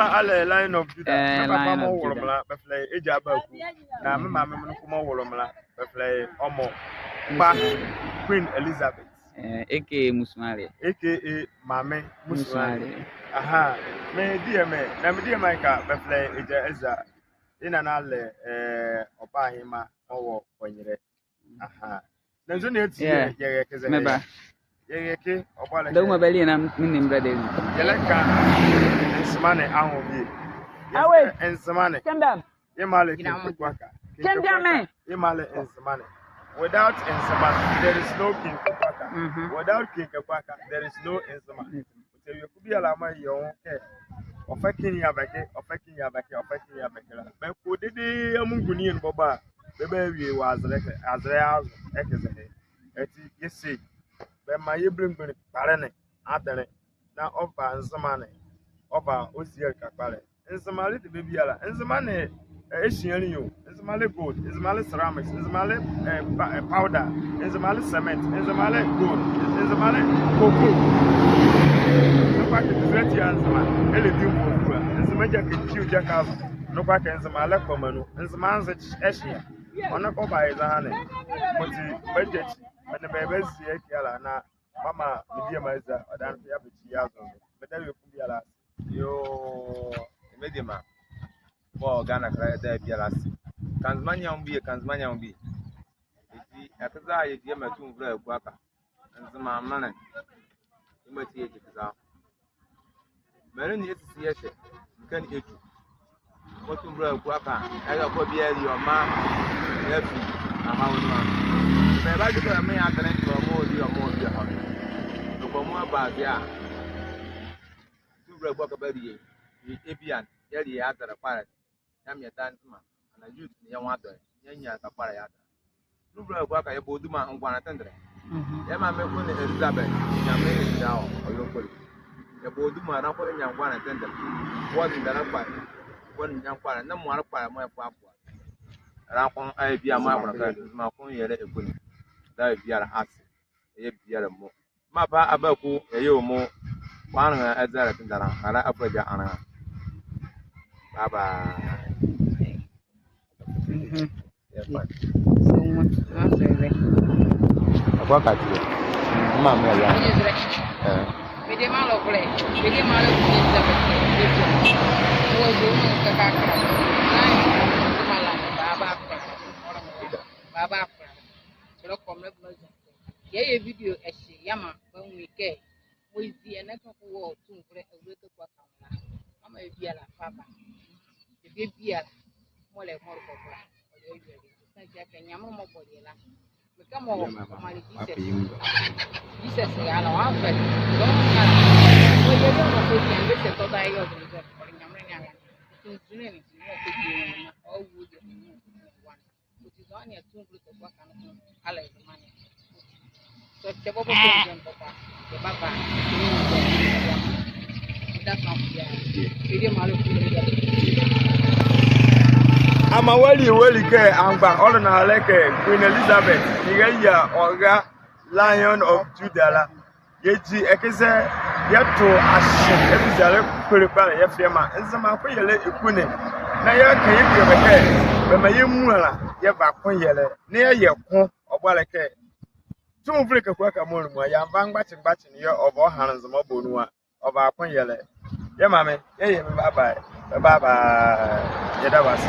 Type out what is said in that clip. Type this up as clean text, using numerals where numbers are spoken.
ale line of Judah. Me papa mo wolomla be fly eja baku. Na me mama me ko mo wolomla be fly omo. Pa Queen Elizabeth. Aka Musuale. AKA Mame Musuale. Aha. Me die me ka be fly eja eza. Ina na le oba hima owo konyere. Aha. Na zo na eti ye keze. Meba. Ye ke obale. Do ma bali na minim brother. Yeleka Nzema ahobi. Awe Nzema. Kendam. Yemale Kwaka. Kendam. Yemale Nzema. Without Nzema, there is no King Kwaka. Without King Kwaka, there is no Nzema. So you could be alama your own. Ofekin ya beke. Me ko dede amunguni en boba. Bebe wie wa azre ekeze. Eti yesi. Be ma yebrim parene adere na oba Nzema oba osiel kakpale. Nzema le de biala. Nzema ne Asian yo. Nzema le gold, Nzema le ceramics, Nzema le powder, Nzema le cement, Nzema le gold, Nzema le cocoa. No kwa ke direct ya Nzema ele di mbo. Nzema ja ke kiu ja ka. No kwa ke Nzema le komanu. Nzema nze Asia. Ona ko ba iza hane. Moti budget. Bene bebe si ekiala na mama media maiza odan ya beti ya zo. Beta we kubiala. Yo Medema bo Ghana kra da biala si kanzmanya umbi eti akaza ye die matu mvra kwaka Nzema mana imati ye kiza mere ni eti yeshe kan etu matu mvra kwaka aga ko bia ri oma yafi aha wona me ba ji ko me ya tren ko mo di ha ko mo ba dia mvra kwaka ba di ebian yari ya tara para yamya Nzema na youth ni yanwa do nyanya ka para ya nubra kwa ka yebo duma ngwana tendre yama me ko ne Elizabeth nyame ni dawo oyokoli yebo duma na ko nya ngwana tendre wodi ndara pa won nya kwara na mo ara para mo fa apwa ra kon ai bia ma kwa ka ma kon yere ekoni da bia ra ase ye bia ra mo ma ba abaku ye mo kwana azara tindara ala afaja ana. Bye bye. So much. Apa kata? Mama ya. Media malo play. Media malo kita betul. Dua dulu kakak. Malam baba. Kalau komle belajar. Ya video esi yama bang weekend. Wizi anaka kuwa tungkre awete kwa kamera. Ama biala papa. Biala mole mor ko kwa. Oyo yo. Sasa kenya mo bolela. Kama mali Jesus ya la wafa. Don't ya. Oyo yo mo ko tiende se toda yo de por nyamre nyanga. Tunzune ni mo ko tiende na o wude ni wan. Kutizani ya tungkre kwa kana ala imani. So chebo ko tiende papa. Baba. Ama wali ke amba all na leke Queen Elizabeth nigeria oga Lion of Judah la yeji ekeze yeto ashe ebizare prepare ye fiema Nzema ko yele ekune na ye kan ye bebe be ma ye muala ye ba kon yele na ye ko obaleke tumu frika kwa ka mo mu ya mba ngbachi ni ye obo han Nzema bonuwa oba kon yele ye mame ye bye bye ye da was